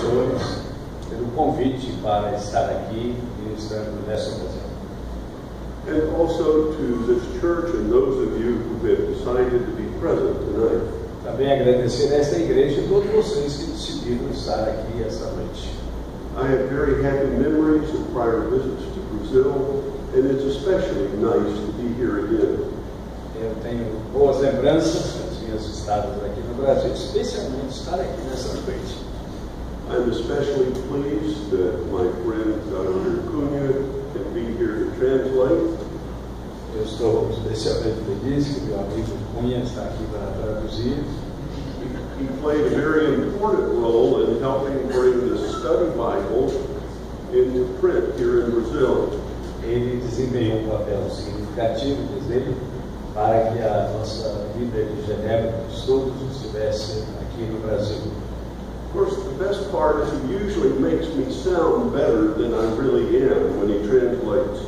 pastores pelo convite para estar aqui ministrando nessa ocasião. And also to this church and those of you who have decided to be present tonight. Também agradecer a esta igreja e todos vocês que decidiram estar aqui esta noite. I have very happy memories of prior visits to Brazil, and it's especially nice to be here again. Eu tenho boas lembranças das minhas estadas aqui no Brasil, especialmente estar aqui nessa noite. I'm especially pleased that my friend Dr. Cunha can be here to translate. Eu estou especialmente feliz que meu amigo Cunha está aqui para traduzir. He played a very important role in helping bring the study Bible into print here in Brazil. Ele desempenhou um papel significativo, diz ele, para que a nossa Bíblia de Genebra de Estudos estivesse aqui no Brasil. Of course, the best part is he usually makes me sound better than I really am when he translates.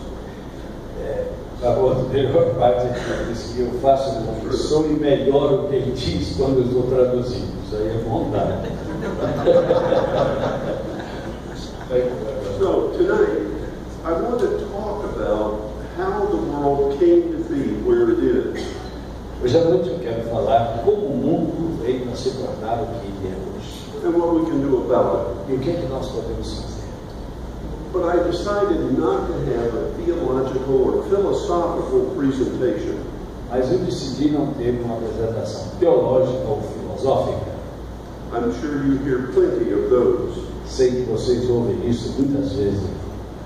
A melhor parte diz que eu faço uma pessoa e melhoro o que ele diz quando eu estou traduzindo. Isso aí é vontade. So tonight, I want to talk about how the world came to be where it is. Hoje à noite eu quero falar como o mundo veio a se tornar o que ele é hoje. And what we can do about it. E o que é que nós podemos fazer? But I decided not to have a theological or philosophical presentation. Mas eu decidi não ter uma apresentação teológica ou filosófica. I'm sure you hear plenty of those. Sei que vocês ouvem isso muitas vezes.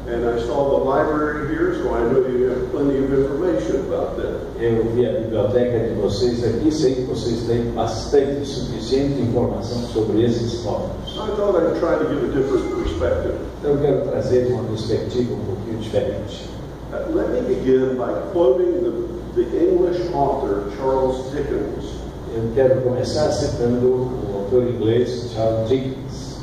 And I saw the library here, so I know you have plenty of information about that. Eu vi a biblioteca de vocês aqui, sei que vocês têm bastante, suficiente informação sobre esses tópicos. I thought I'd try to give a different perspective. Eu quero trazer uma perspectiva um pouquinho diferente. Let me begin by quoting the English author Charles Dickens. Eu quero começar citando o autor inglês Charles Dickens.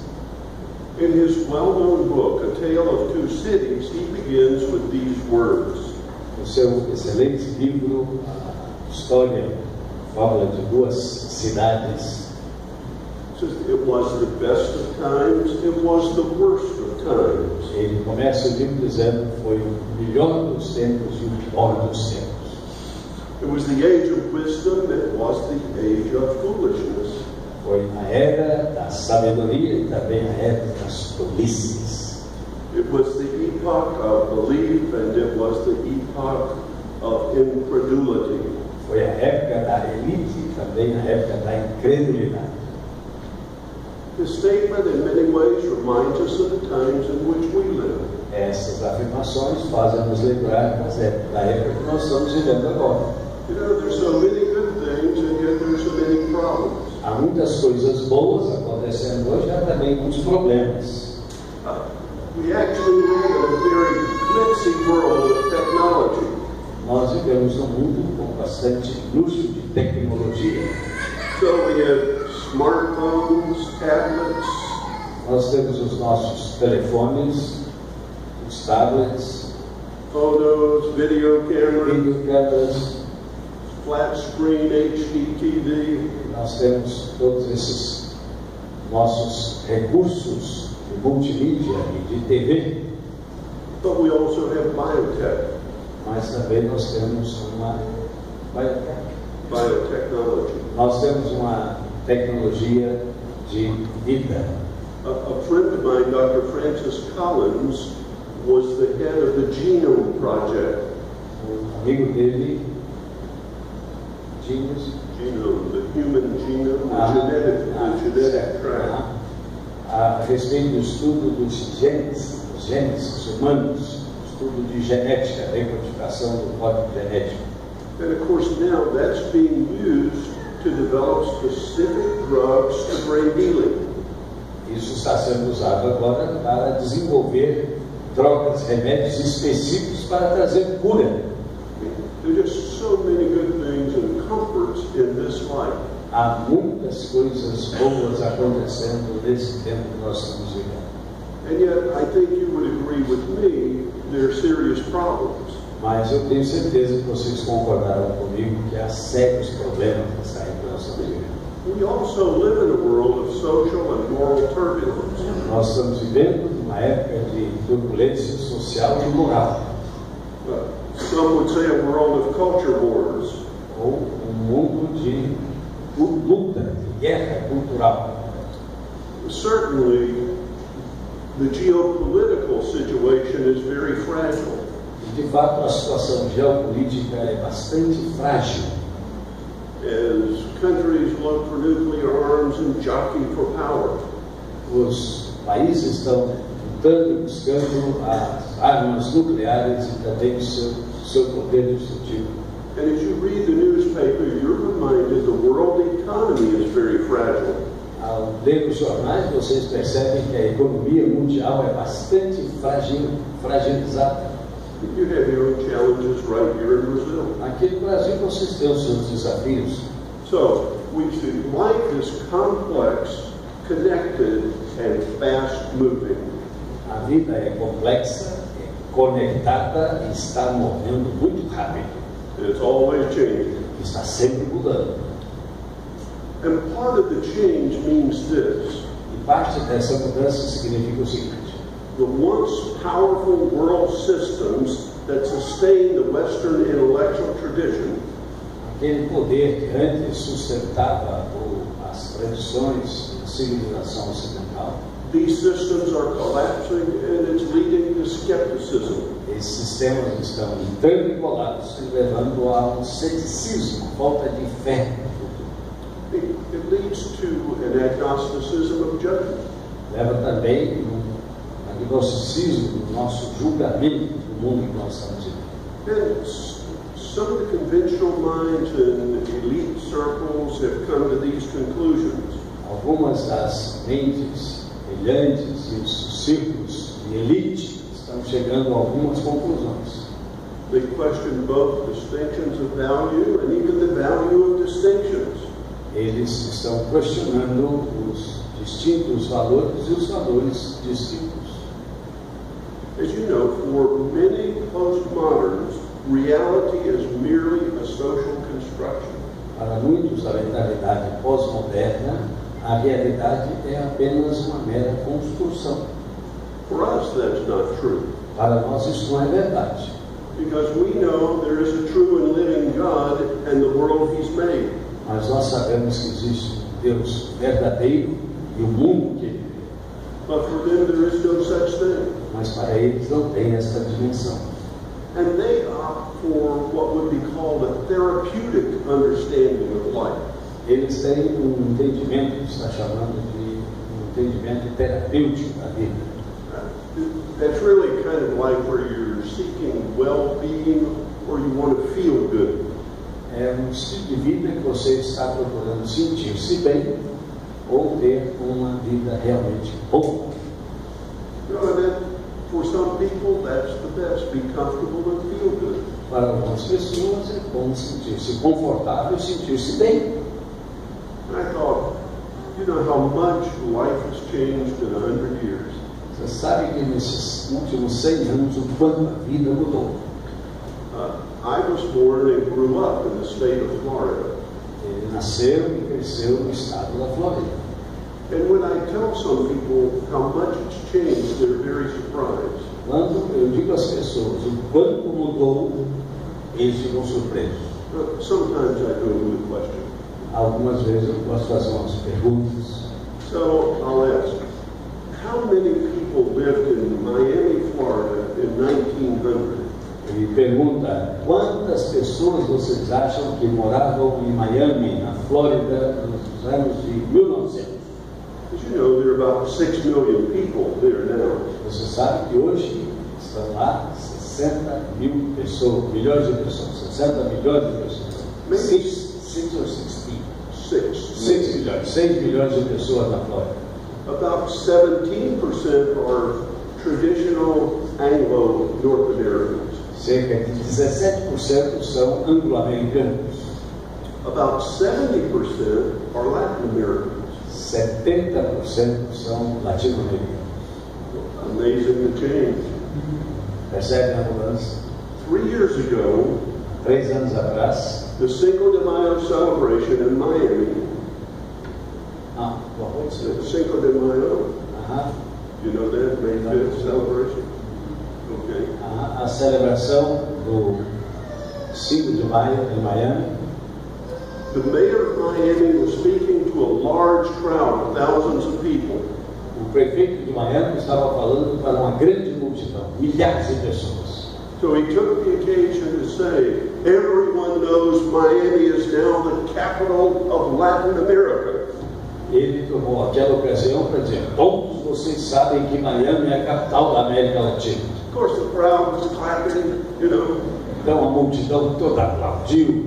In his well-known book, A Tale of Two Cities, he begins with these words. No seu excelente livro, a história, fábula de duas cidades. It says, it was the best of times, it was the worst of times. Ele começa o livro dizendo que foi o melhor dos tempos e o pior dos tempos. It was the age of wisdom, it was the age of foolishness. Foi a era da sabedoria e também a era das tolices. It was the epoch of belief and it was the epoch of incredulity. Foi a época da elite e também a época da incredulidade. His statement in many ways reminds us of the times in which we live. Essas afirmações fazem nos lembrar da época que nós estamos vivendo agora. You know, there's so many good things and yet there's so many problems. Há muitas coisas boas acontecendo hoje, há também muitos problemas. We actually live in a very glitzy world of technology. Nós vivemos num mundo com bastante luxo de tecnologia. So we have smartphones, tablets. Nós temos os nossos telefones, os tablets, photos, video cameras, videocâmeras, flat screen HDTV. Nós temos todos esses nossos recursos de multimídia e de TV. But we also have biotech. Mas também nós temos uma biotechnology. Nós temos uma tecnologia de vida. A friend of mine, Dr. Francis Collins, was the head of the Genome Project. Amigo dele, Genome, the human genome, the genetic tract. A respeito do estudo dos genes humanos, estudo de genética, decodificação do código genético. And of course now that's being used to develop specific drugs to bring healing. Isso está sendo usado agora para desenvolver drogas, remédios específicos para trazer cura. There are just so many good things and comforts in this life. Há muitas coisas boas acontecendo nesse tempo que nós estamos vivendo. And yet, I think you would agree with me, there are serious problems. Mas eu tenho certeza que vocês concordarão comigo que há sérios problemas nessa época que nós estamos vivendo. We also live in a world of social and moral turbulence. Nós estamos vivendo uma época de turbulência social e moral, Some would say a world of culture wars. ou mundo de luta, de guerra cultural. Certainly, the geopolitical situation is very fragile. E, de fato, a situação geopolítica é bastante frágil. As countries look for nuclear arms and jockey for power. Os países estão lutando e buscando as armas nucleares e também o seu poder destrutivo. And as you read the newspaper, you're reminded the world economy is very fragile. Ao ler os jornais, vocês percebem que a economia mundial é bastante fragilizada. You have your own challenges right here in Brazil. Aqui no Brasil, vocês têm os seus desafios. So, we see life is complex, connected, and fast-moving. A vida é complexa, é conectada e está movendo muito rápido. It's always changing. Está sempre mudando. And part of the change means this. E parte dessa mudança significa o seguinte: The once powerful world systems that sustain the Western intellectual tradition aquele poder que antes sustentava as tradições da civilização ocidental, these systems are collapsing and it's leading to skepticism. esses sistemas estão entrando e colados e levando a um ceticismo, falta de fé. It leads to an agnosticism of judgment. Leva também um agnosticismo do nosso julgamento do mundo em que nós estamos vivendo. And some of the conventional minds and elite circles have come to these conclusions. Algumas das mentes brilhantes e os círculos de elite estão chegando a algumas conclusões. They question both distinctions of value and even the value of distinctions. Eles estão questionando os distintos valores e os valores distintos. As you know, for many postmoderns, reality is merely a social construction. Para muitos da mentalidade pós-moderna, a realidade é apenas uma mera construção. For us, that's not true. Para nós isso não é verdade. Because we know there is a true and living God and the world He's made. Mas nós sabemos que existe um Deus verdadeiro e o mundo que Ele criou. But for them, there is no such thing. Mas para eles não tem esta dimensão. And they opt for what would be called a therapeutic understanding of life. Eles têm um entendimento que está chamando de um entendimento terapêutico da vida. That's really kind of like where you're seeking well-being or you want to feel good. É um estilo de vida que você está procurando sentir-se bem ou ter uma vida realmente boa. You know, and then for some people, that's the best. Be comfortable and feel good. Para algumas pessoas é bom sentir-se confortável e sentir-se bem. And I thought, you know how much life has changed in 100 years. Você sabe que nesses últimos 100 anos o quanto a vida mudou. I was born and grew up in the state of Florida. Ele nasceu e cresceu no estado da Flórida. And when I tell some people how much it's changed, they're very surprised. Quando eu digo às pessoas o quanto mudou, eles ficam surpresos. Sometimes I go with a question. Algumas vezes eu posso fazer umas perguntas. So I'll ask, how many people lived in Miami, Florida in 1900? Ele pergunta, quantas pessoas vocês acham que moravam em Miami, na Flórida, nos anos de 1900? As you know, there are about 6 million people there now. Você sabe que hoje estão lá 60 mil pessoas, milhões de pessoas, 60 milhões de pessoas. Maybe 6 or 16? 6. 6 milhões, 6 milhões de pessoas na Flórida. About 17% are traditional Anglo-North Americans. Cerca de 17% são anglo-americanos. About 70% are Latin Americans. 70% são latino-americanos. Amazing the change. Percebe a mudança? 3 years ago, 3 anos atrás, the Cinco de Mayo celebration in Miami Cinco de Mayo. Aham. You know that? May 5th celebration? Okay. A celebração do 5 de maio em Miami. The mayor of Miami was speaking to a large crowd of thousands of people. O prefeito de Miami estava falando para uma grande multidão, milhares de pessoas. So he took the occasion to say, everyone knows Miami is now the capital of Latin America. Ele tomou aquela ocasião para dizer, todos vocês sabem que Miami é a capital da América Latina. Of course the crowd was clapping, you know. Então a multidão toda aplaudiu,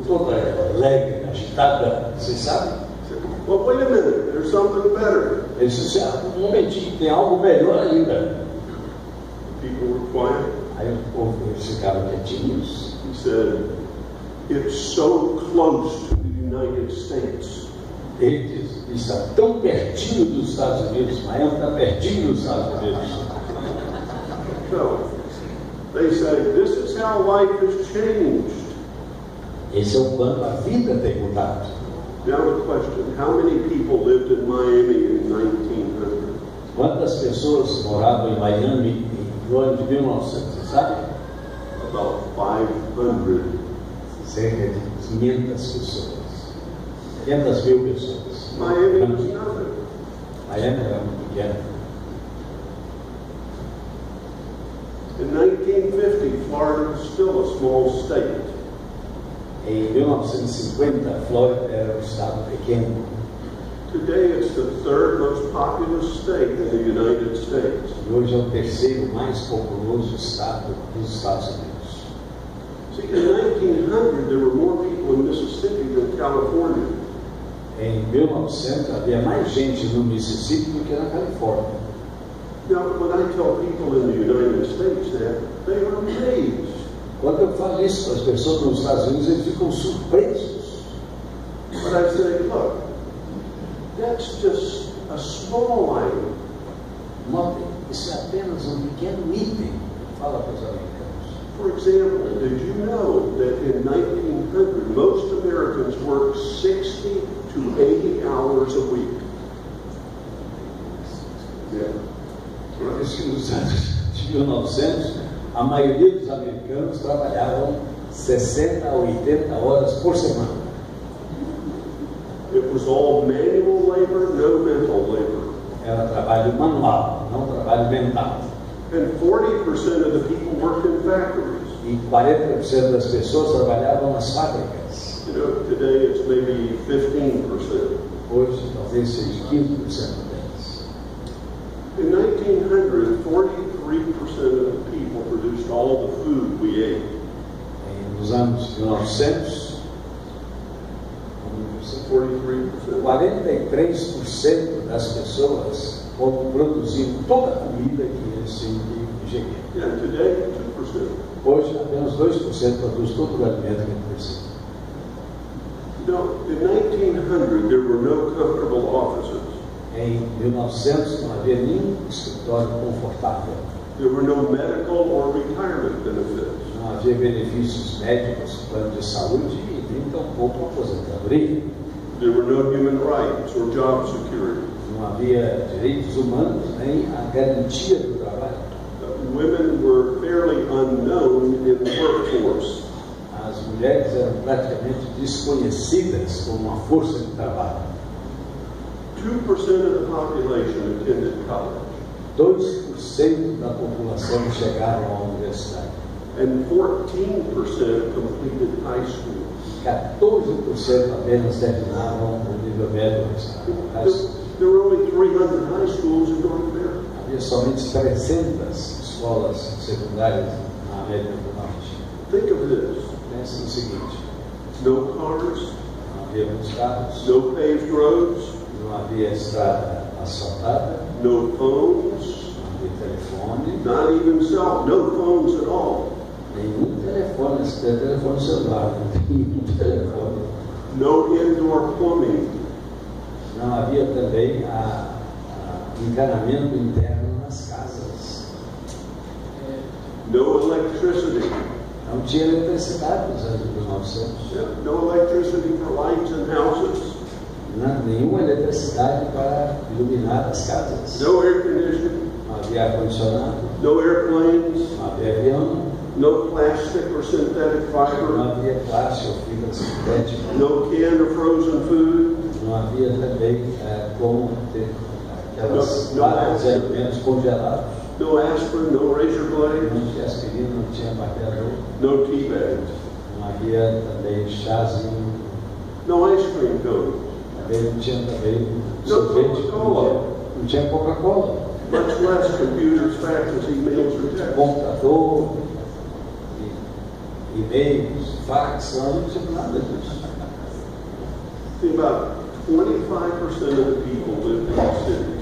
toda alegre, agitada, vocês sabem? Well, wait a minute, there's something better. Ele disse, um momentinho, tem algo melhor ainda. People were quiet. Aí eles ficaram quietinhos. He said, it's so close to the United States. Ele diz, está tão pertinho dos Estados Unidos, Miami está pertinho dos Estados Unidos. So, they say, this is how life has changed. Esse é o quanto a vida tem mudado. Now the question, how many people lived in Miami in 1900? Quantas pessoas moravam em Miami no ano de 1900, você sabe? About 500. Cerca de 500 pessoas. 500.000 pessoas. Miami was nothing. Miami era muito pequena. In 1950, Florida was still a small state. Em 1950, a Flórida era um estado pequeno. Today, it's the third most populous state in the United States. E hoje é o terceiro mais populoso estado dos Estados Unidos. See, in 1900, there were more people in Mississippi than California. Em 1900, havia mais gente no Mississippi do que na Califórnia. Now, when I tell people in the United States that, they are amazed. Quando eu falo isso para as pessoas nos Estados Unidos, eles ficam surpresos. But I say, look, that's just a small item. Notem, isso é apenas um pequeno item. Fala para os americanos. For example, did you know that in 1900, most Americans worked 60 to 80 hours a week? Yeah. Nos anos de 1900, a maioria dos americanos trabalhavam 60 a 80 horas por semana. It was all manual labor, no mental labor. Era trabalho manual, não trabalho mental. And 40% of the people worked in factories. E 40% das pessoas trabalhavam nas fábricas. You know, today it's maybe 15%. Hoje, talvez seja 15% delas. In 1900, 43% of the people produced all the food we ate. Nos anos 1900, 43% das pessoas produziam toda a comida que eles tinham que ingerir. Yeah, today, 2%. Hoje, apenas 2% produz todo o alimento que precisa. No, in 1900, there were no comfortable offices. Em 1900, não havia nenhum escritório confortável. There were no medical or retirement benefits. Não havia benefícios médicos, plano de saúde e nem tampouco aposentadoria. There were no human rights or job security. Não havia direitos humanos nem a garantia do trabalho. Women were fairly unknown in the workforce. As mulheres eram praticamente desconhecidas como uma força de trabalho. 2% of the population attended college. 2% da população chegaram à universidade. And 14% completed high school. 14% apenas terminavam o nível médio. There were only 300 high schools in North America. Havia somente 300 escolas secundárias na América do Norte. Think of this. Pense no seguinte: No cars, não havia muitos carros, no paved roads, não havia estrada asfaltada, no phones, não havia telefone, not even no phones at all. nenhum telefone, se tem telefone celular, não tem nenhum telefone. No indoor plumbing. Não havia também encanamento interno nas casas. No electricity. Não tinha eletricidade nos anos 1900. Yeah, no electricity for lights in houses. nenhuma eletricidade para iluminar as casas. No air conditioning, Não havia ar-condicionado, no airplanes, não havia avião, no plastic or synthetic não fiber, havia plástico ou fibra sintética, no canned or frozen food, não havia também como ter aquelas Não, latas de alimentos congelados, no aspirin, no razor blade, não tinha aspirina, não tinha martelador, no tea bags, não havia também chazinho, no ice cream cones, também não tinha também Não, sorvete, Coca-Cola. não tinha Coca-Cola, much less computers, faxes, emails, or texts. computador, e-mails, fax, não tinha nada disso. See, about 25% of the people lived in the cities.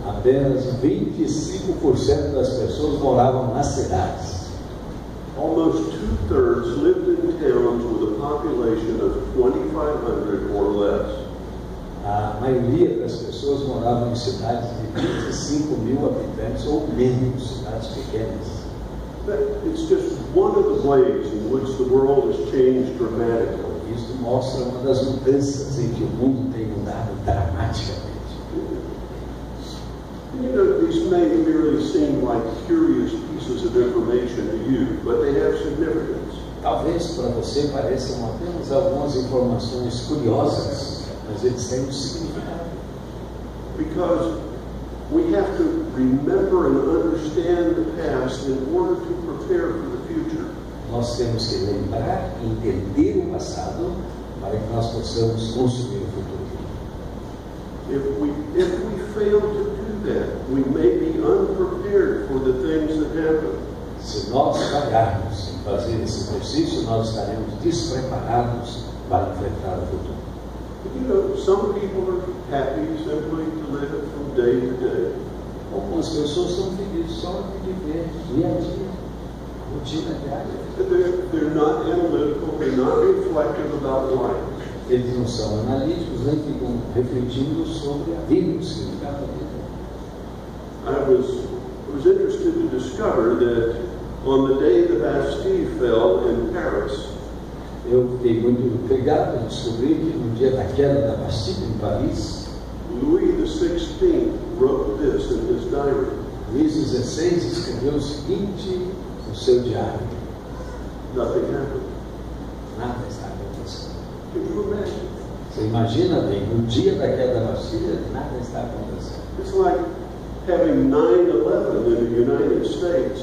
Apenas 25% das pessoas moravam nas cidades. Almost 2/3 lived in towns with a population of 2,500 or less. A maioria das pessoas moravam em cidades de 25 mil habitantes ou menos, cidades pequenas. But it's just one of the ways in which the world has changed dramatically. Isso mostra uma das mudanças em que o mundo tem mudado dramaticamente. You know, these may merely seem like curious pieces of information to you, but they have significance. Talvez para você pareçam apenas algumas informações curiosas, mas eles têm um significado. Because we have to remember and understand the past in order to prepare for the future. Nós temos que lembrar e entender o passado para que nós possamos construir o futuro. If we fail to do that, we may be unprepared for the things that happen. Se nós falharmos em fazer esse exercício, nós estaremos despreparados para enfrentar o futuro. You know, some people are happy simply to live from day to day. Algumas pessoas são felizes só de viver dia a dia, rotina diária. They're not analytical, they're not reflective about life. Eles não são analíticos, nem ficam refletindo sobre a vida, o significado da vida. I was interested to discover that on the day the Bastille fell in Paris, Eu fiquei muito intrigado em descobrir que no dia da queda da Bastilha em Paris, Louis XVI wrote this in his diary. Luís XVI escreveu o seguinte no seu diário: Nothing happened. nada está acontecendo. Can you imagine? Você imagina bem, no dia da queda da Bastilha, nada está acontecendo. It's like having 9/11 in the United States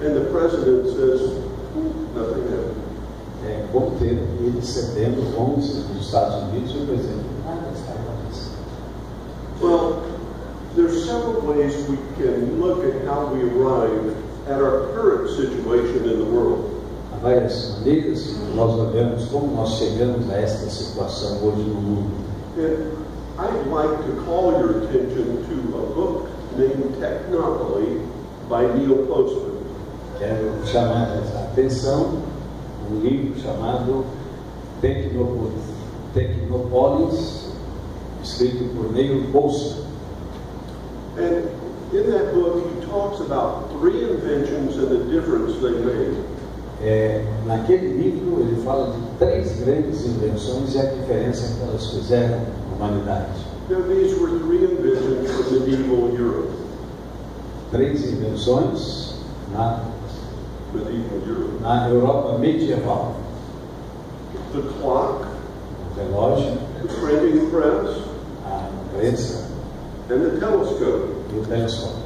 and the president says, nothing happened. É como ter ele setembro 11 nos Estados Unidos e o presidente, nada está acontecendo. Well, there's several ways we can look at how we arrive at our current situation in the world. Há várias maneiras que nós olhamos como nós chegamos a esta situação hoje no mundo. And I'd like to call your attention to a book named Technopoly by Neil Postman. Quero chamar a atenção um livro chamado Technopolis, escrito por Neil Postman. And in that book, he talks about 3 inventions and the difference they made. Naquele livro ele fala de 3 grandes invenções e a diferença que elas fizeram à humanidade. Now, these were 3 inventions from medieval Europe. 3 invenções Medieval Europe. na Europa medieval: The clock, o relógio, the printing press, a prensa and the telescope. e o telescópio.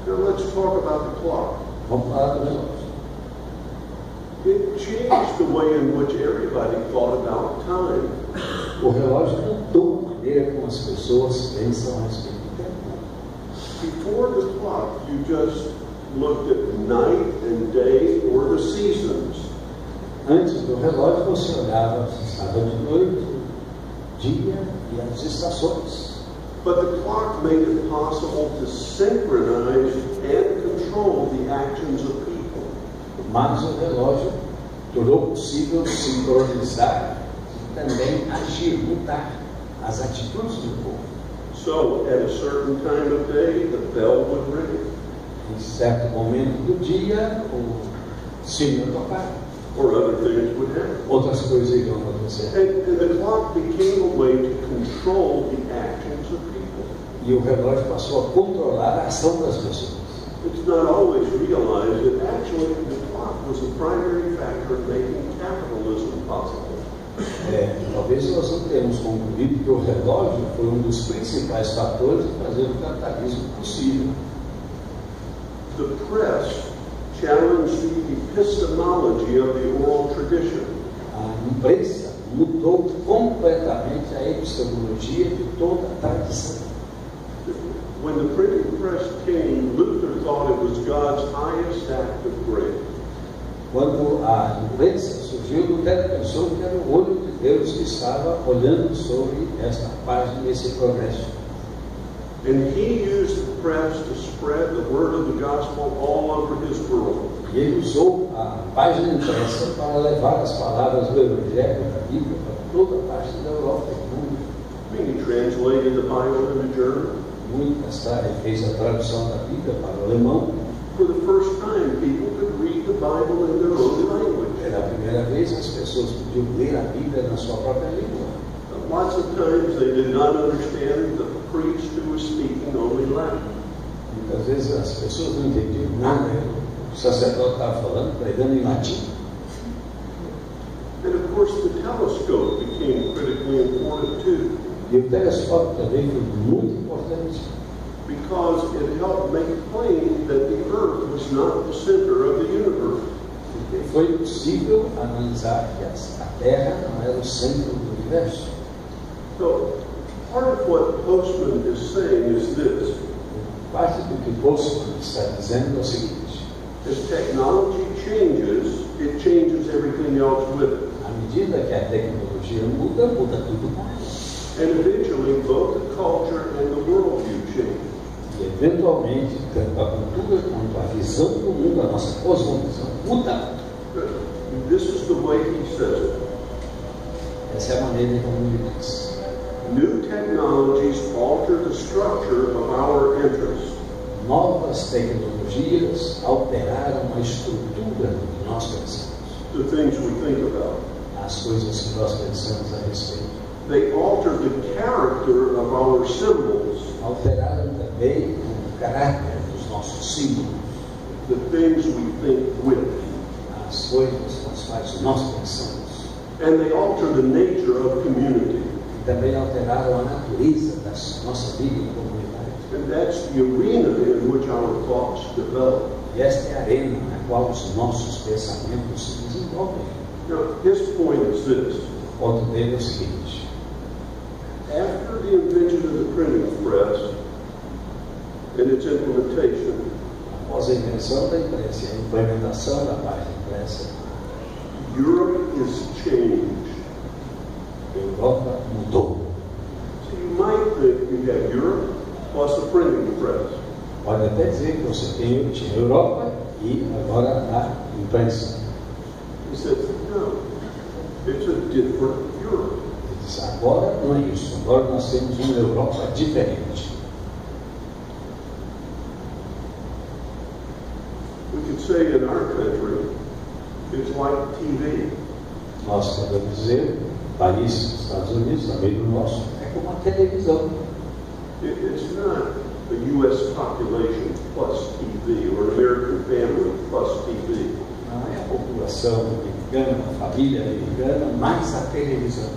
Now let's talk about the clock. Vamos falar do relógio. It changed the way in which everybody thought about time. O relógio mudou a maneira como as pessoas pensam a respeito do tempo. Before the clock, you just looked at night and day or the seasons. Antes do relógio você olhava se estava de noite, dia e as estações. But the clock made it possible to synchronize and control the actions of people. Mas o relógio tornou possível sincronizar e também agir, mudar as atitudes do povo. So, at a certain time of day, the bell would ring. Em certo momento do dia, o sino tocava. or other things would happen. outras coisas iriam acontecer. And the clock became a way to control the actions of people. E o relógio passou a controlar a ação das pessoas. It's not always realized that actually the clock was a primary factor in making capitalism possible. Talvez nós não tenhamos concluído que o relógio foi um dos principais fatores de fazer o capitalismo possível. The press challenged the epistemology of the oral tradition. A imprensa mudou completamente a epistemologia de toda a tradição. When the printing press came, Luther thought it was God's highest act of grace. Quando a imprensa surgiu, Lutero pensou que era o olho de Deus que estava olhando sobre esta página, esse progresso. And he used the press to spread the word of the gospel all over his world. E ele usou a página impressa para levar as palavras do Evangelho da Bíblia para toda a parte da Europa e do mundo. I mean, he translated the Bible into German. Ele fez a tradução da Bíblia para o alemão. For the first time, people could read the Bible in their own language. Pela primeira vez, as pessoas podiam ler a Bíblia na sua própria língua. Lots of times they did not understand the priest who was speaking only Latin. Muitas vezes as pessoas não entendiam nada. O sacerdote estava falando, pregando em latim. And of course, the telescope became critically important too. E o telescópio também foi muito importante. Because it helped make plain that the earth was not the center of the universe. Porque foi possível analisar que a Terra não era o centro do universo. So, part of what Postman is saying is this. Parte do que Postman está dizendo é o seguinte: as technology changes, it changes everything else with it. À medida que a tecnologia muda, muda tudo com ela. And eventually, both the culture and the worldview change. E eventualmente, tanto a cultura quanto a visão do mundo, a nossa cosmovisão, muda. This is the way he says it. Essa é a maneira como ele diz. New technologies alter the structure of our interests. Novas tecnologias alteraram a estrutura do que nós pensamos. The things we think about. As coisas que nós pensamos a respeito. They alter the character of our symbols. Alteraram também o caráter dos nossos símbolos. The things we think with. As coisas com as quais nós pensamos. And they alter the nature of community. E também alteraram a natureza da nossa vida em comunidade. And that's the arena in which our thoughts develop. E esta é a arena na qual os nossos pensamentos se desenvolvem. Now, his point is this. O ponto dele é o seguinte: after the invention of the printing press and its implementation, após a invenção da imprensa e a implementação da página impressa, Europe is changed. A Europa mudou. So you might think you have Europe plus the printing press. Pode até dizer que você tinha a Europa e agora a imprensa. He said, no, it's a different Europe. Ele diz, agora não é isso. Agora nós temos uma Europa diferente. We could say in our country, it's like TV. Nós podemos dizer, país, Estados Unidos, também no nosso, é como a televisão. It's not a U.S. population plus TV or an American family plus TV. Não é a população americana, a família americana, mais a televisão.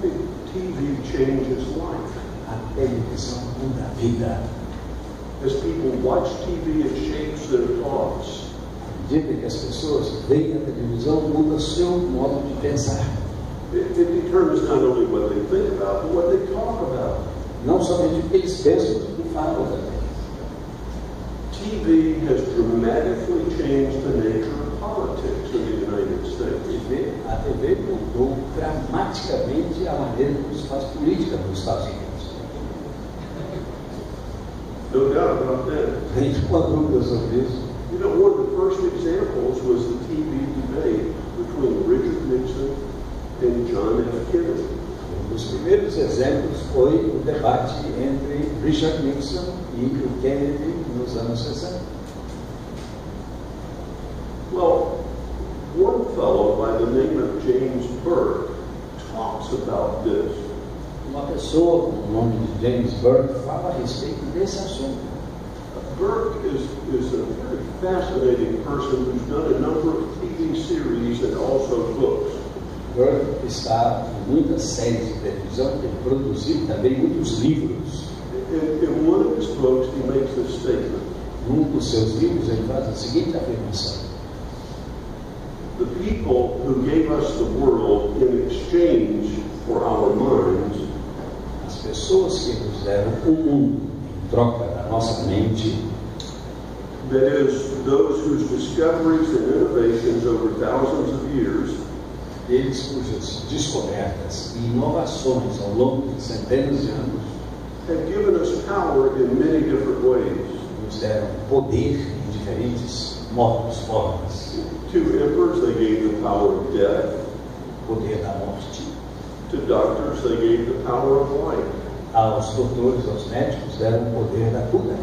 TV changes life. A televisão muda a vida. As people watch TV, it shapes their thoughts. À medida que as pessoas veem a televisão, muda o seu modo de pensar. It determines not only what they think about, but what they talk about. Não somente o que eles pensam, mas o que falam também. TV has dramatically changed the nature of politics in the United States. A TV mudou dramaticamente a maneira como se faz política nos Estados Unidos. No doubt about that. Nenhuma dúvida sobre isso. You know, one of the first examples was the TV debate between Richard Nixon and John F. Kennedy. Um dos primeiros exemplos foi o debate entre Richard Nixon e o Kennedy nos anos 60. Well, one fellow by the name of James Burke talks about this. Uma pessoa com o nome de James Burke fala a respeito desse assunto. Burke is a very fascinating person who's done a number of TV series and also books. Burke está em muitas séries de televisão e produziu também muitos livros. In one of his books, he makes this statement. Num dos seus livros, ele faz a seguinte afirmação: The people who gave us the world in exchange for our minds, as pessoas que nos deram o mundo em troca da nossa mente, that is, those whose discoveries and innovations over thousands of years, eles cujas descobertas e inovações ao longo de centenas de anos have given us power in many different ways. Nos deram poder em diferentes modos, formas. To emperors, they gave the power of death. Poder da morte. To doctors, they gave the power of life. Aos doutores, aos médicos, deram o poder da cura.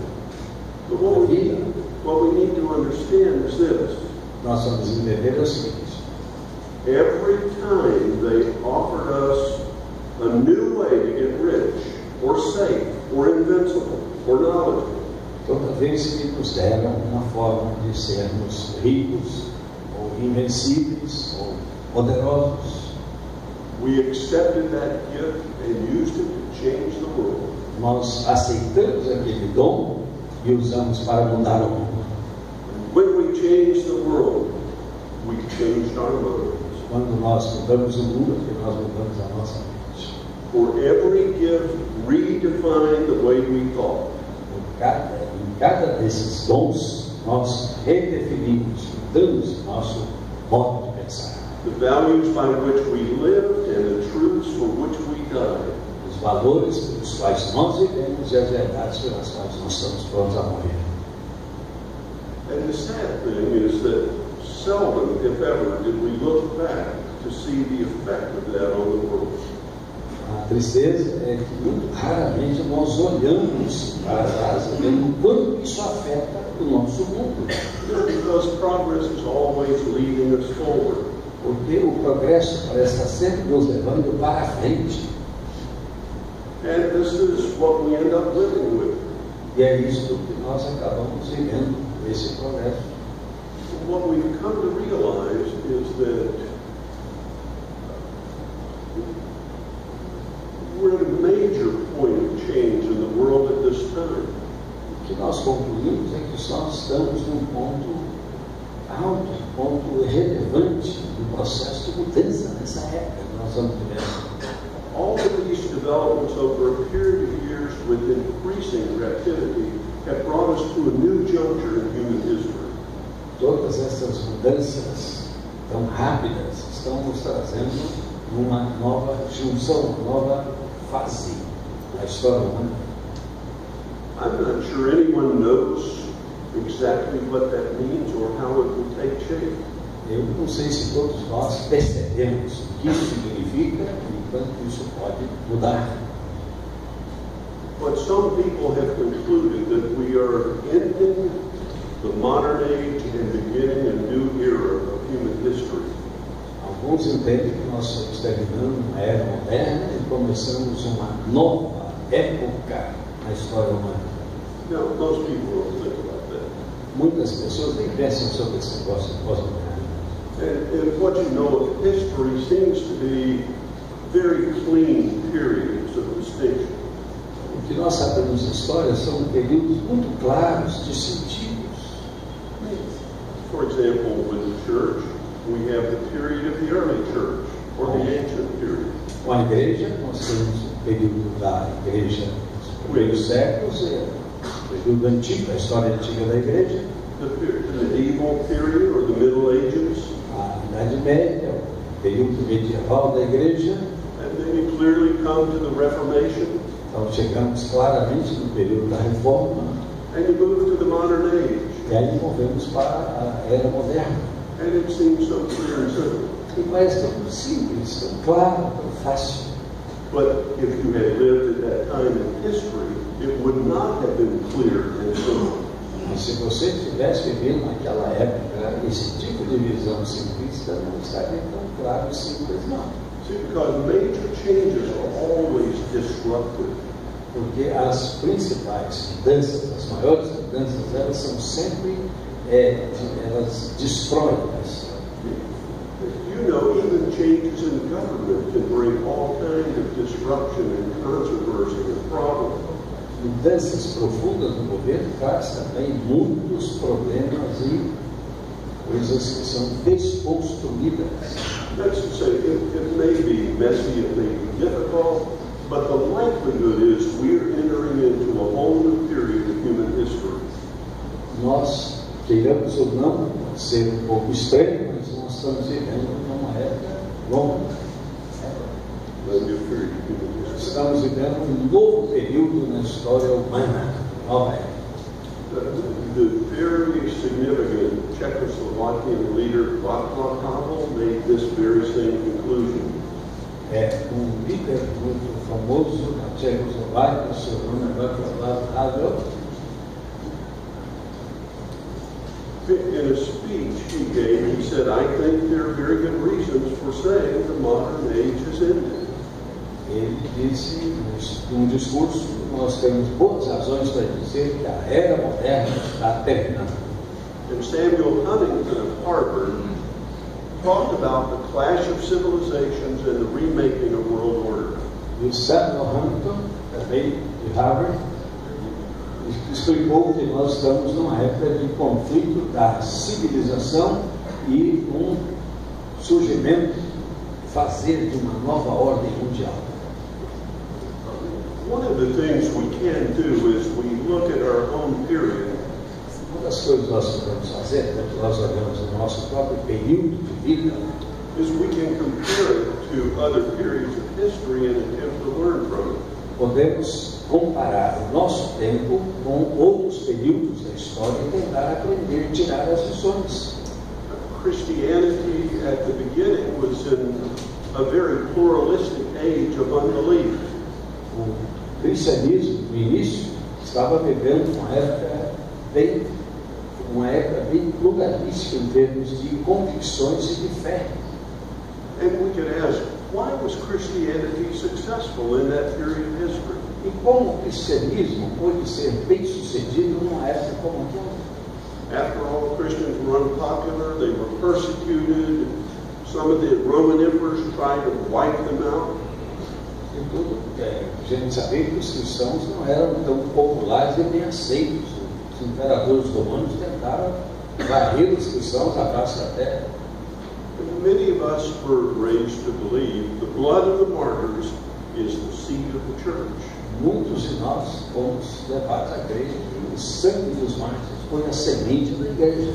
But what we need to understand is this. Nós vamos entender o seguinte: every time they offered us a new way to get rich, or safe, or invincible, or knowledgeable, toda vez que nos deram uma forma de sermos ricos, ou invencíveis, ou poderosos, we accepted that gift and used it to change the world. Nós aceitamos aquele dom e usamos para mudar o mundo. When we changed the world, we changed our motives. Quando nós mudamos o mundo, porque nós mudamos a nossa mente. For every gift redefined the way we thought. Em cada desses dons, nós redefinimos, mudamos nosso modo de pensar. The values by which we lived and the truths for which we died. Os valores pelos quais nós vivemos e as verdades pelas quais nós estamos prontos a morrer. And the sad thing is that seldom, if ever, did we look back to see the effect of that on the world. A tristeza é que muito raramente nós olhamos para trás e vemos o quanto isso afeta o nosso mundo. Because progress is always leading us forward. Porque o progresso parece estar sempre nos levando para a frente. And this is what we end up living with. E é isso que nós acabamos vivendo, esse progresso. What we've come to realize is that we're at a major point of change in the world at this time. O que nós concluímos é que nós estamos num ponto alto, ponto relevante do processo de mudança nessa época que nós estamos vivendo. All of these developments over a period of years with increasing rapidity have brought us to a new juncture in human history. Todas essas mudanças tão rápidas estão nos trazendo uma nova junção, uma nova fase da história humana. I'm not sure anyone knows exactly what that means or how it will take shape. Eu não sei se todos nós percebemos o que isso significa e quanto isso pode mudar. But some people have concluded that we are ending the modern age and beginning a new era of human history. Alguns entendem que nós estamos terminando uma era moderna e começamos uma nova época na história humana. Now, most people don't think about that. Muitas pessoas nem pensam sobre esse negócio de pós-moderno. And what you know of history seems to be very clean periods of distinction. O que nós sabemos de história são períodos muito claros, distintivos. For example, with the church, we have the period of the early church, or the ancient period. Com a igreja, nós temos o período da igreja dos primeiros séculos, o período antigo, a história antiga da igreja. The medieval period, or the Middle Ages. A Idade Média, o período medieval da igreja. And then you clearly come to the Reformation. Então chegamos claramente no período da Reforma. And you move to the modern age. E aí movemos para a era moderna. And it seems so clear and simple. E parece tão simples, tão claro, tão fácil. But if you had lived at that time in history, it would not have been clear and simple. Mas se você estivesse vivendo naquela época, esse tipo de visão simplista não estaria tão claro e simples, não. See, because major changes are always disruptive. Porque as principais mudanças, as maiores mudanças, elas são sempre, elas destroem. You know, even changes in government can bring all kinds of disruption and controversy and problems. Mudanças profundas no governo traz também muitos problemas e coisas que são desconstruídas. That's to say, it may be messy, it may be difficult, but the likelihood is we're entering into a whole new period of human history. Nós, queiramos ou não, pode ser um pouco estranho, mas nós estamos vivendo numa época longa. Estamos vivendo um novo período na história humana, nova época. The very significant Czechoslovakian leader Václav Havel made this very same conclusion. Líder muito famoso na Tchecoslováquia, o seu nome é Václav Havel. In a speech he gave, he said, "I think there are very good reasons for saying the modern age has ended." Ele disse, num discurso, nós temos boas razões para dizer que a era moderna está terminando. And Samuel Huntington of Harvard talked about the clash of civilizations and the remaking of world order. E o Samuel Huntington, também de Harvard, explicou que nós estamos numa época de conflito da civilização e um surgimento, fazer de uma nova ordem mundial. One of the things we can do is we look at our own period. Uma das coisas que nós podemos fazer, quando nós olhamos o nosso próprio período de vida, is we can compare it to other periods of history and attempt to learn from it. podemos comparar o nosso tempo com outros períodos da história e tentar aprender e tirar as lições. Christianity at the beginning was in a very pluralistic age of unbelief. O cristianismo, no início, estava vivendo uma época bem pluralística em termos de convicções e de fé. And we could ask, why was Christianity successful in that period of history? E como o cristianismo pôde ser bem sucedido numa época como aquela? After all, Christians were unpopular, they were persecuted, some of the Roman emperors tried to wipe them out. E tudo, a gente sabia que os cristãos não eram tão populares e bem aceitos. Os imperadores romanos tentaram varrer os cristãos abaixo da terra. Many of us were raised to believe the blood of the martyrs is the seed of the church. Muitos de nós fomos levados a crer que o sangue dos mártires foi a semente da igreja.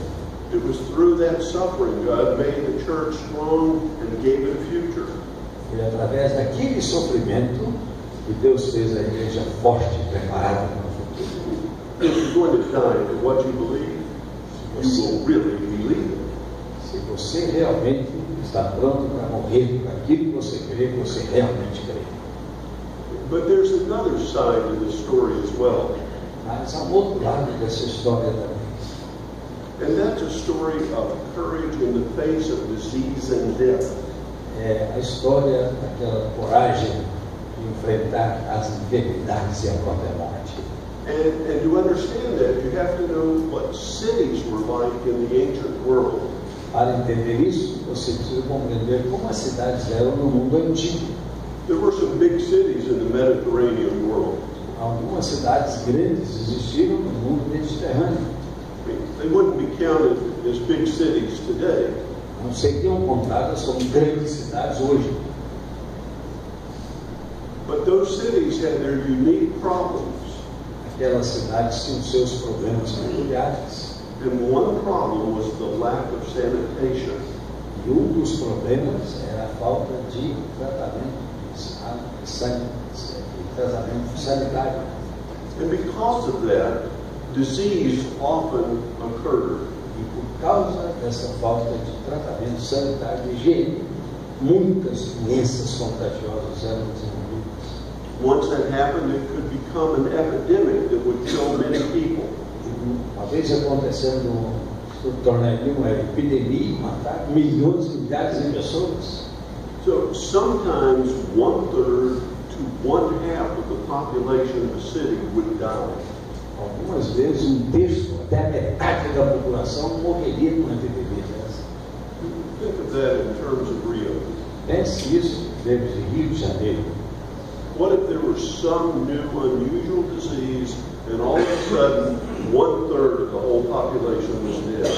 It was through that suffering God made the church strong and gave it a future. Foi através daquele sofrimento que Deus fez a igreja forte, preparada para o futuro. If you're going to die for what you believe, you will really believe it. Se você realmente está pronto para morrer por aquilo que você crê, você realmente crê. But there's another side to the story as well. Mas há um outro lado dessa história também. And that's a story of courage in the face of disease and death. É a história daquela coragem de enfrentar as enfermidades e a própria morte. And to understand that, you have to know what cities were like in the ancient world. Para entender isso, você precisa compreender como as cidades eram no mundo antigo. There were some big cities in the Mediterranean world. Algumas cidades grandes existiram no mundo mediterrâneo. They wouldn't be counted as big cities today. Não seriam contadas como grandes cidades hoje. But those cities had their unique problems. Aquelas cidades tinham seus problemas peculiares. And one problem was the lack of sanitation. E um dos problemas era a falta de tratamento sanitário. And because of that, disease often occurred. E por causa dessa falta de tratamento sanitário e higiene, muitas doenças contagiosas eram desenvolvidas. Once that happened, it could become an epidemic that would kill many people. A talvez acontecendo, se tornaria uma epidemia, matar milhões e milhares de pessoas. So sometimes 1/3 to 1/2 of the population of the city would die. Algumas vezes um terço, até a metade da população morreria com uma epidemia dessa. Think of that in terms of Rio. Pense nisso em termos de Rio de Janeiro. What if there was some new unusual disease and all of a sudden 1/3 of the whole population was dead?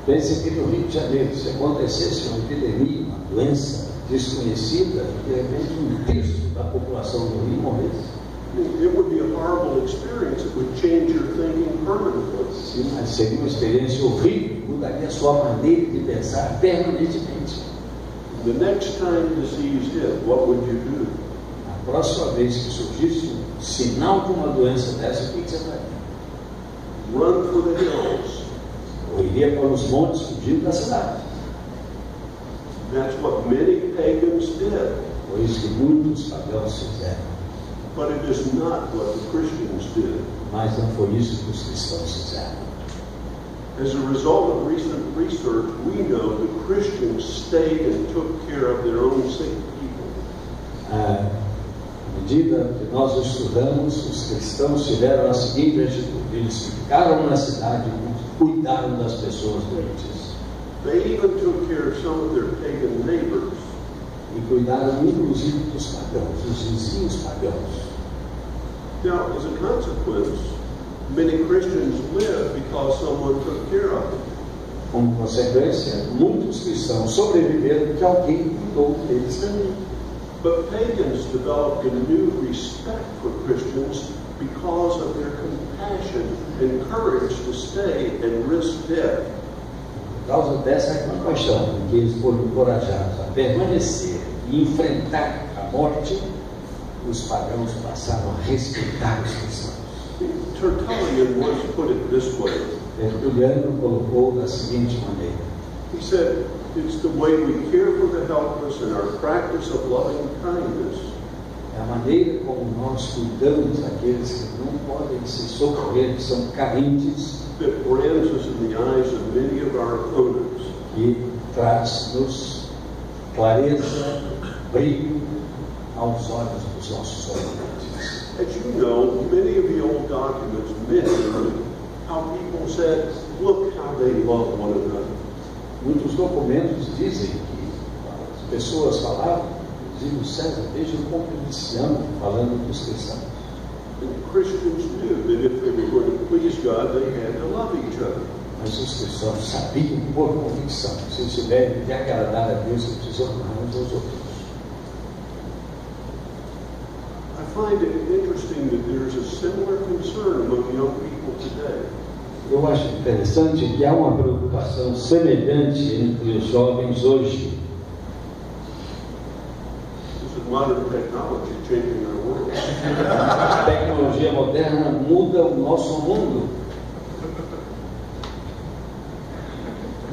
Pense que no Rio de Janeiro, se acontecesse uma epidemia, uma doença desconhecida, de repente um terço da população do Rio morresse. It would be a horrible experience. It would change your thinking permanently. Sim, mas seria uma experiência horrível, mudaria a sua maneira de pensar permanentemente. The next time disease hit, what would you do? A próxima vez que surgisse um sinal de uma doença dessa, o que você faria? Run for the hills. Ou iria para os montes fugindo da cidade. That's what many pagans did. Foi isso que muitos pagãos fizeram. But it is not what the Christians did. Mas não foi isso que os cristãos fizeram. As a result of recent research, we know the Christians stayed and took care of their own sick people. À medida que nós estudamos, os cristãos tiveram a seguinte atitude: eles ficaram na cidade e cuidaram das pessoas doentes. They even took care of some of their pagan neighbors. E cuidaram inclusive dos pagãos, dos vizinhos pagãos. Now, as a consequence, many Christians live because someone took care of them. Como consequência, muitos cristãos sobreviveram porque alguém cuidou deles também. But pagans developed a new respect for Christians because of their compassion and courage to stay and risk death. Por causa dessa compaixão, porque eles foram encorajados a permanecer e enfrentar a morte, os pagãos passaram a respeitar os cristãos. Tertullian once put it this way. Tertuliano colocou da seguinte maneira: He said, it's the way we care for the helpless and our practice of loving kindness é a maneira como nós cuidamos daqueles que não podem se socorrer, que são carentes, that brands us in the eyes of many of our opponents. que traz-nos clareza, brilho aos olhos dos nossos oponentes. As you know, many of the old documents mention how people said, look how they love one another. Muitos documentos dizem que as pessoas falavam, inclusive o César, vejam como eles se amam, falando dos cristãos. And Christians knew that if they were going to please God, they had to love each other. Mas os cristãos sabiam por convicção, se tiverem de agradar a Deus, eles precisam amar uns aos outros. I find it interesting that there's a similar concern among young people today. Eu acho interessante que há uma preocupação semelhante entre os jovens hoje. This is modern technology changing our world. A tecnologia moderna muda o nosso mundo.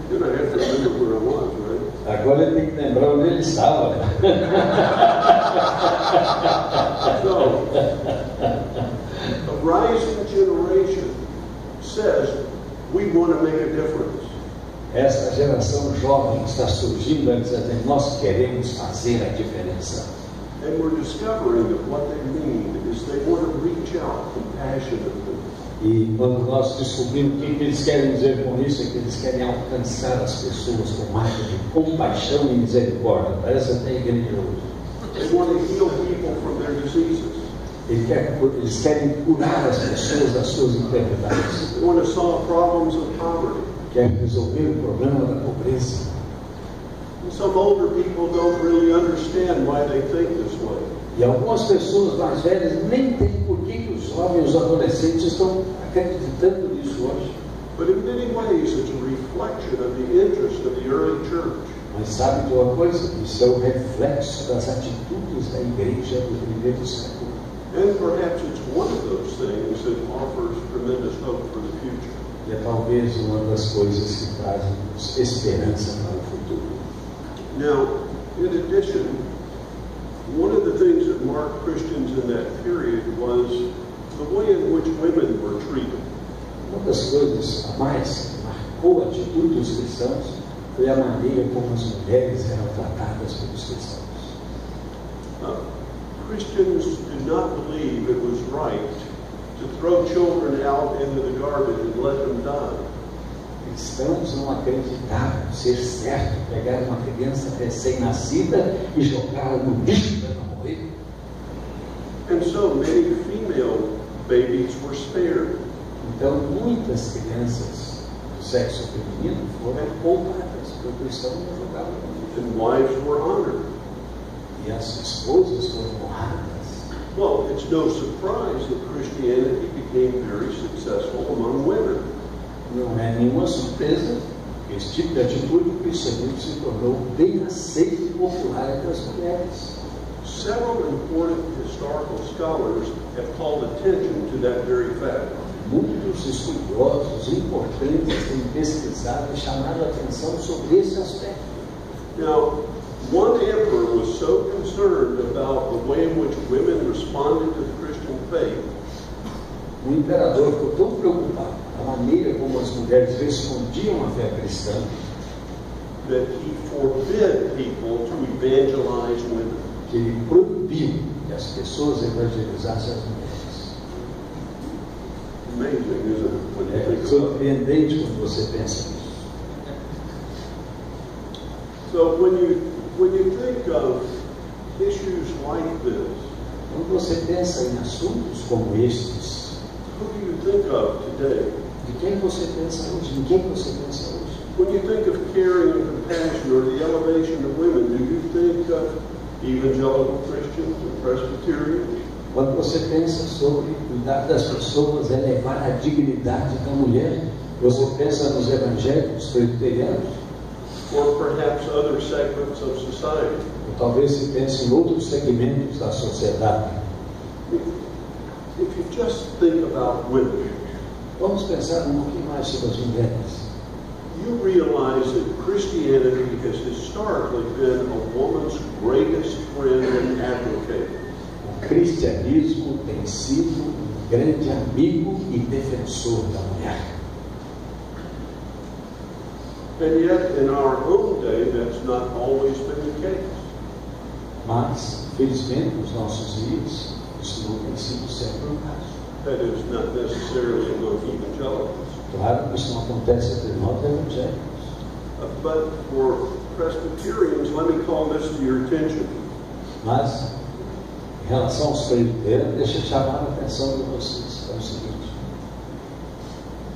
Then I have to remember where I was, right? Agora ele tem que lembrar onde ele estava. So, a rising generation says we want to make a difference. Essa geração jovem está surgindo a dizer: nós queremos fazer a diferença. And we're discovering that what they mean is they want to reach out compassionately. E quando nós descobrimos o que eles querem dizer com isso, é que eles querem alcançar as pessoas com mais de compaixão e misericórdia. Parece até igreja hoje. They want to heal people from their diseases. Eles querem curar as pessoas das suas enfermidades. They want to solve problems of poverty. Querem resolver o problema da pobreza. And some older people don't really understand why they think this way. E algumas pessoas mais velhas nem entendem por que os jovens e os adolescentes estão acreditando nisso hoje. But in many ways, it's a reflection of the interest of the early church. Mas sabe de uma coisa? Isso é o reflexo das atitudes da igreja do primeiro século. And perhaps it's one of those things that offers tremendous hope for the future. E é talvez uma das coisas que trazem esperança para o futuro. Now, in addition, one of the things that marked Christians in that period was the way in which women were treated. Uma das coisas a mais que marcou a atitude dos cristãos foi a maneira como as mulheres eram tratadas pelos cristãos. Christians did not believe it was right to throw children out into the garbage and let them die. Cristãos não acreditavam ser certo pegar uma criança recém-nascida e jogá-la no lixo para não morrer. And so many female babies were spared. Então, muitas crianças do sexo feminino foram poupadas, porque o cristão não jogava no lixo. And wives were honored. E as esposas foram honradas. Well, it's no surprise that Christianity became very successful among women. Não é nenhuma surpresa que esse tipo de atitude do cristianismo se tornou bem aceito e popular entre as mulheres. Several important historical scholars have called attention to that very fact. Muitos estudiosos importantes têm pesquisado e chamado a atenção sobre esse aspecto. Now, one emperor was so concerned about the way in which women responded to the Christian faith O imperador ficou tão preocupado com a maneira como as mulheres respondiam à fé cristã that he forbid people to evangelize women. que ele proibiu que as pessoas evangelizassem as mulheres. Amazing, isn't it? When you É think about it. surpreendente quando você pensa nisso. So when you think of issues like this, Quando você pensa em assuntos como estes, who do you think of today? de quem você pensa hoje? Em quem você pensa hoje? When you think of caring and compassion or the elevation of women, do you think of evangelical Christians and Presbyterians? Quando você pensa sobre cuidar das pessoas, elevar a dignidade da mulher, você pensa nos evangélicos presbiterianos? Or perhaps other segments of society? Ou talvez se pense em outros segmentos da sociedade. If you just think about women, Vamos pensar um pouquinho mais sobre as mulheres. you realize that Christianity has historically been a woman's greatest friend and advocate. O cristianismo tem sido um grande amigo e defensor da mulher. And yet, in our own day, that's not always been the case. Mas, felizmente, nos nossos dias, isso não tem sido sempre o caso. That is not necessarily among evangelicals. Claro que isso não acontece entre nós evangélicos. But for Presbyterians, let me call this to your attention. Mas, em relação aos presbiterianos, deixa eu chamar a atenção de vocês. É o seguinte: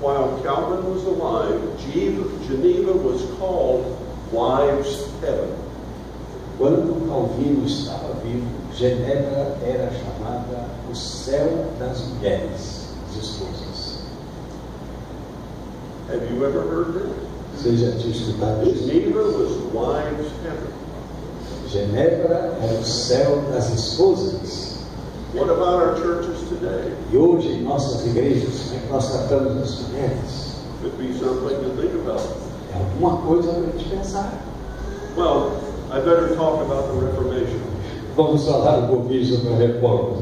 While Calvin was alive, Geneva was called Wives' Heaven. quando Calvino estava vivo, Genebra era chamada o céu das mulheres, as esposas. Have you ever heard that? Você já tinha escutado isso? Geneva was Wives' Heaven. Genebra era o céu das esposas. What about our churches today? E hoje, em nossas igrejas, como é que nós tratamos as mulheres? Could be something to think about. É alguma coisa para a gente pensar. Well, I better talk about the Reformation. Vamos falar um pouquinho sobre a reforma.